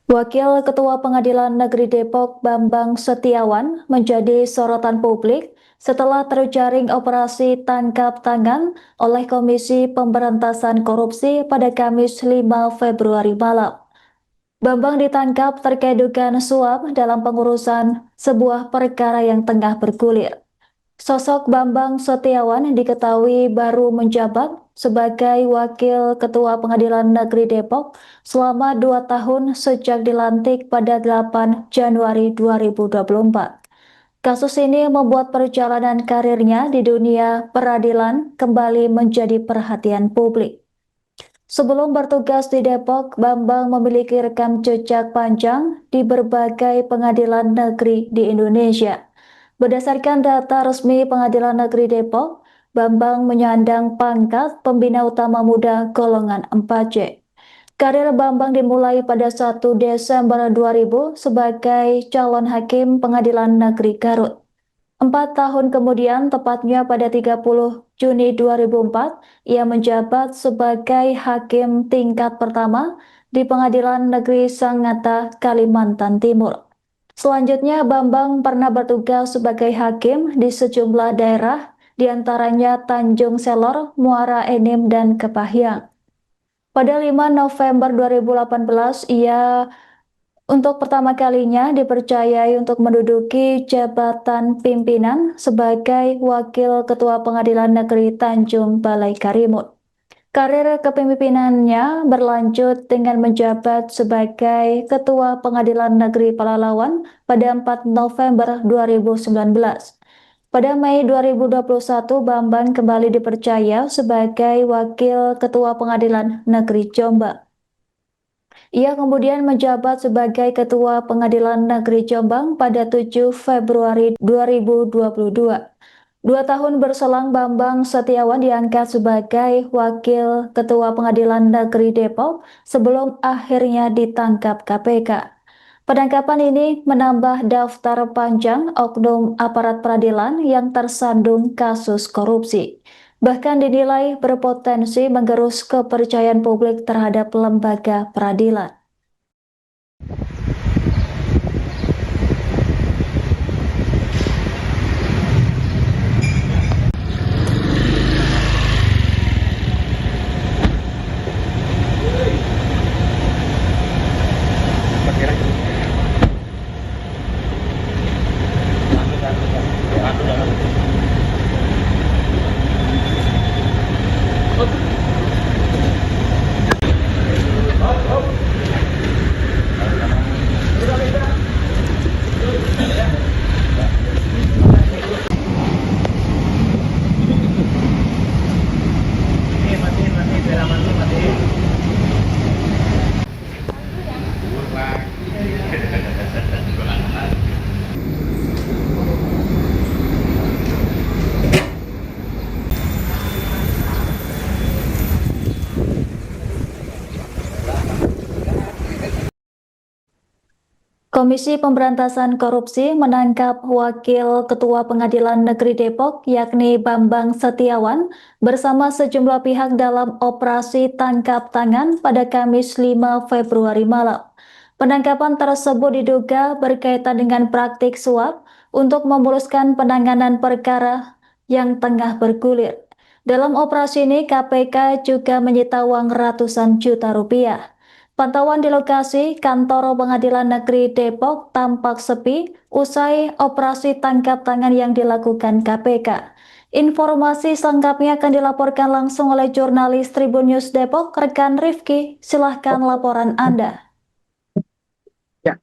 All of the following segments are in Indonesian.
Wakil Ketua Pengadilan Negeri Depok Bambang Setiawan menjadi sorotan publik setelah terjaring operasi tangkap tangan oleh Komisi Pemberantasan Korupsi pada Kamis 5 Februari malam. Bambang ditangkap terkait dugaan suap dalam pengurusan sebuah perkara yang tengah bergulir. Sosok Bambang Setiawan diketahui baru menjabat sebagai Wakil Ketua Pengadilan Negeri Depok selama 2 tahun sejak dilantik pada 8 Januari 2024. Kasus ini membuat perjalanan karirnya di dunia peradilan kembali menjadi perhatian publik. Sebelum bertugas di Depok, Bambang memiliki rekam jejak panjang di berbagai pengadilan negeri di Indonesia. Berdasarkan data resmi Pengadilan Negeri Depok, Bambang menyandang pangkat Pembina Utama Muda golongan 4C. Karir Bambang dimulai pada 1 Desember 2000 sebagai calon hakim Pengadilan Negeri Garut. 4 tahun kemudian, tepatnya pada 30 Juni 2004, ia menjabat sebagai hakim tingkat pertama di Pengadilan Negeri Sangatta, Kalimantan Timur. Selanjutnya, Bambang pernah bertugas sebagai hakim di sejumlah daerah, diantaranya Tanjung Selor, Muara Enim, dan Kepahyang. Pada 5 November 2018, ia untuk pertama kalinya dipercayai untuk menduduki jabatan pimpinan sebagai Wakil Ketua Pengadilan Negeri Tanjung Balai Karimun. Karir kepemimpinannya berlanjut dengan menjabat sebagai Ketua Pengadilan Negeri Pelalawan pada 4 November 2019. Pada Mei 2021, Bambang kembali dipercaya sebagai Wakil Ketua Pengadilan Negeri Jombang. Ia kemudian menjabat sebagai Ketua Pengadilan Negeri Jombang pada 7 Februari 2022. 2 tahun berselang, Bambang Setiawan diangkat sebagai Wakil Ketua Pengadilan Negeri Depok sebelum akhirnya ditangkap KPK. Penangkapan ini menambah daftar panjang oknum aparat peradilan yang tersandung kasus korupsi. Bahkan dinilai berpotensi menggerus kepercayaan publik terhadap lembaga peradilan. Komisi Pemberantasan Korupsi menangkap Wakil Ketua Pengadilan Negeri Depok yakni Bambang Setiawan bersama sejumlah pihak dalam operasi tangkap tangan pada Kamis 5 Februari malam. Penangkapan tersebut diduga berkaitan dengan praktik suap untuk memuluskan penanganan perkara yang tengah bergulir. Dalam operasi ini, KPK juga menyita uang ratusan juta rupiah. Pantauan di lokasi kantor Pengadilan Negeri Depok tampak sepi usai operasi tangkap tangan yang dilakukan KPK. Informasi selengkapnya akan dilaporkan langsung oleh jurnalis Tribun News Depok, rekan Rifki. Silahkan laporan Anda. Ya,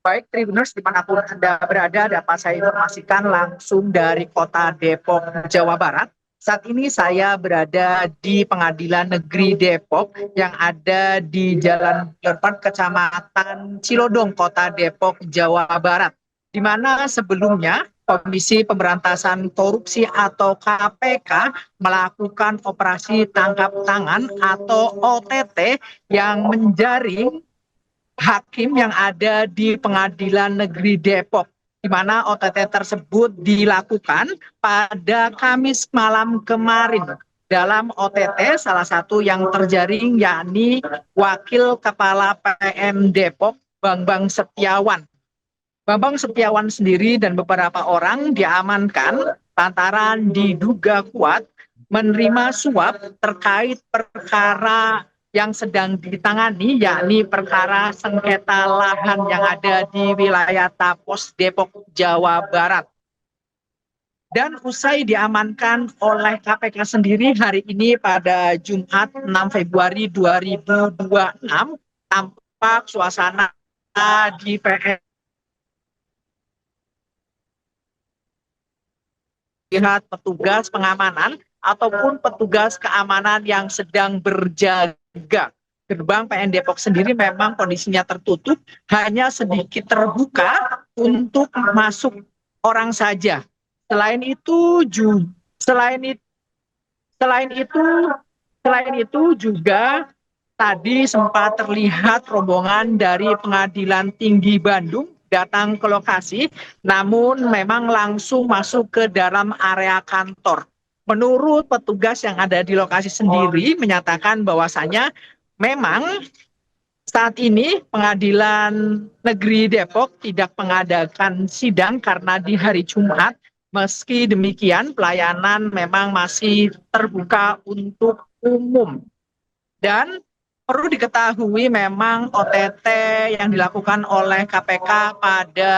baik Tribuners dimanapun Anda berada, dapat saya informasikan langsung dari kota Depok, Jawa Barat. Saat ini saya berada di Pengadilan Negeri Depok yang ada di Jalan Depan, Kecamatan Cilodong, Kota Depok, Jawa Barat. Di mana sebelumnya Komisi Pemberantasan Korupsi atau KPK melakukan operasi tangkap tangan atau OTT yang menjaring hakim yang ada di Pengadilan Negeri Depok, di mana OTT tersebut dilakukan pada Kamis malam kemarin. Dalam OTT, salah satu yang terjaring yakni Wakil Kepala PM Depok Bambang Setiawan. Bambang Setiawan sendiri dan beberapa orang diamankan lantaran diduga kuat menerima suap terkait perkara yang sedang ditangani, yakni perkara sengketa lahan yang ada di wilayah Tapos, Depok, Jawa Barat. Dan usai diamankan oleh KPK sendiri hari ini pada Jumat 6 Februari 2026, tampak suasana di PN lihat petugas pengamanan ataupun petugas keamanan yang sedang berjaga. Gerbang PN Depok sendiri memang kondisinya tertutup, hanya sedikit terbuka untuk masuk orang saja. Selain itu juga tadi sempat terlihat rombongan dari Pengadilan Tinggi Bandung datang ke lokasi, namun memang langsung masuk ke dalam area kantor. Menurut petugas yang ada di lokasi sendiri menyatakan bahwasanya memang saat ini Pengadilan Negeri Depok tidak mengadakan sidang karena di hari Jumat. Meski demikian, pelayanan memang masih terbuka untuk umum. Dan perlu diketahui memang OTT yang dilakukan oleh KPK pada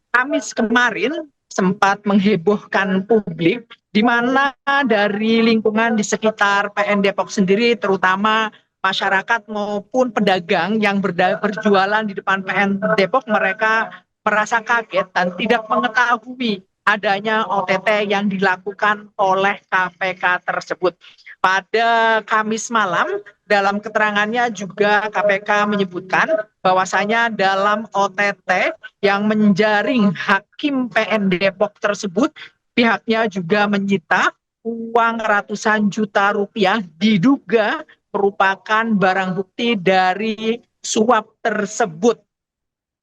Kamis kemarin sempat menghebohkan publik, di mana dari lingkungan di sekitar PN Depok sendiri, terutama masyarakat maupun pedagang yang berjualan di depan PN Depok, mereka merasa kaget dan tidak mengetahui adanya OTT yang dilakukan oleh KPK tersebut. Pada Kamis malam, dalam keterangannya juga KPK menyebutkan bahwasanya dalam OTT yang menjaring hakim PN Depok tersebut, pihaknya juga menyita uang ratusan juta rupiah diduga merupakan barang bukti dari suap tersebut.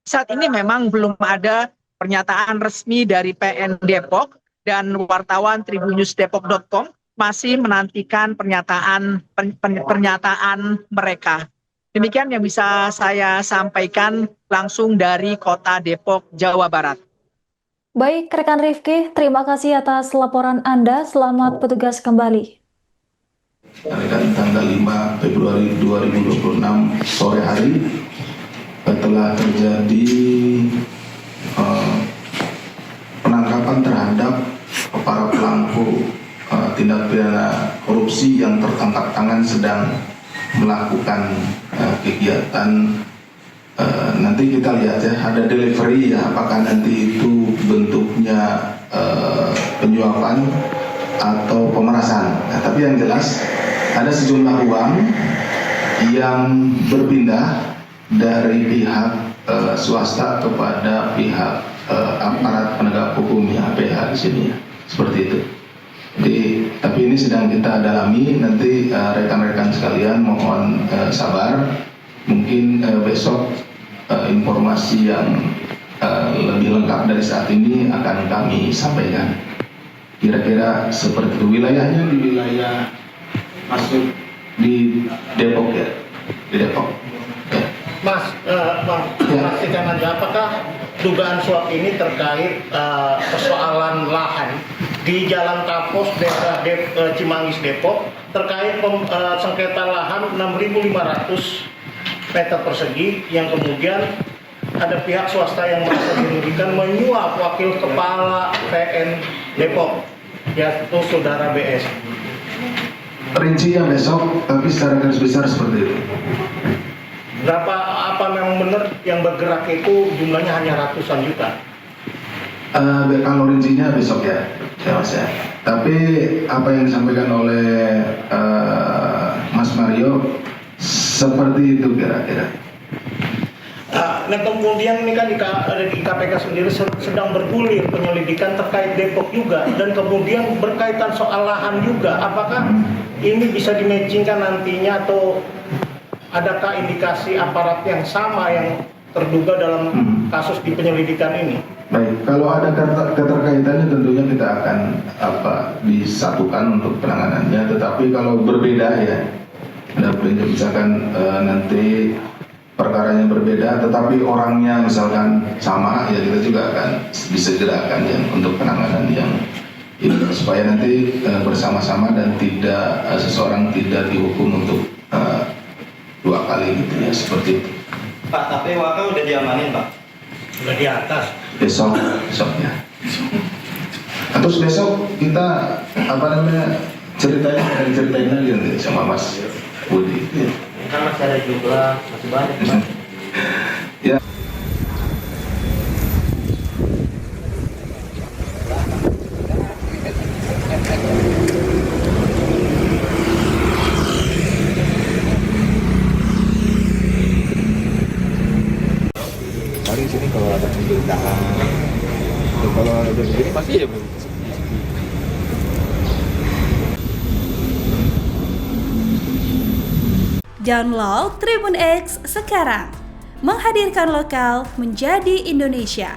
Saat ini memang belum ada pernyataan resmi dari PN Depok, dan wartawan tribunnews.depok.com masih menantikan pernyataan mereka. Demikian yang bisa saya sampaikan langsung dari Kota Depok, Jawa Barat. Baik, rekan Rifki, terima kasih atas laporan Anda. Selamat bertugas kembali. Rekan tanggal 5 Februari 2026 sore hari telah terjadi penangkapan terhadap para pelaku tindak pidana korupsi yang tertangkap tangan sedang melakukan kegiatan. Nanti kita lihat ya, ada delivery ya, apakah nanti itu bentuknya penyuapan atau pemerasan. Nah, tapi yang jelas ada sejumlah uang yang berpindah dari pihak swasta kepada pihak aparat penegak hukum ya, APH di sini ya, seperti itu. Jadi, tapi ini sedang kita dalami. Nanti rekan-rekan sekalian mohon sabar. Mungkin besok informasi yang lebih lengkap dari saat ini akan kami sampaikan. Kira-kira seperti itu. Wilayahnya di wilayah masuk di Depok ya, di Depok. Ya. Mas, pastikan aja apakah dugaan suap ini terkait persoalan lahan di Jalan Tapos, Desa Cimanggis, Depok, terkait sengketa lahan 6.500 meter persegi yang kemudian ada pihak swasta yang merasa dirugikan menyuap wakil kepala PN Depok, yaitu saudara BS. Rincinya besok, tapi secara garis besar seperti itu. Apa memang benar yang bergerak itu jumlahnya hanya ratusan juta? Kalau rincinya besok ya Mas ya. Tapi apa yang disampaikan oleh Mas Mario seperti itu kira-kira. Nah kemudian ini kan di KPK sendiri sedang bergulir penyelidikan terkait Depok juga, dan kemudian berkaitan soal lahan juga. Apakah ini bisa dimatchingkan nantinya, atau adakah indikasi aparat yang sama yang terduga dalam kasus di penyelidikan ini? Baik, kalau ada keterkaitannya tentunya kita akan disatukan untuk penanganannya. Tetapi kalau berbeda ya, ada misalkan nanti perkaranya berbeda, tetapi orangnya misalkan sama, ya kita juga akan disegerakan ya untuk penanganan yang ini supaya nanti bersama-sama dan tidak seseorang tidak dihukum untuk 2 kali gitu ya, seperti itu. Pak, tapi Waka udah diamanin, Pak? Udah di atas. Besoknya. Terus besok kita ceritain lagi nanti sama Mas Budi. Kan masih ada jumlah, masih banyak, Pak. Ya. Paling sini kalau ada pemberitaan, kalau ada begini pasti ya Bu. Download Tribun X sekarang, menghadirkan lokal menjadi Indonesia.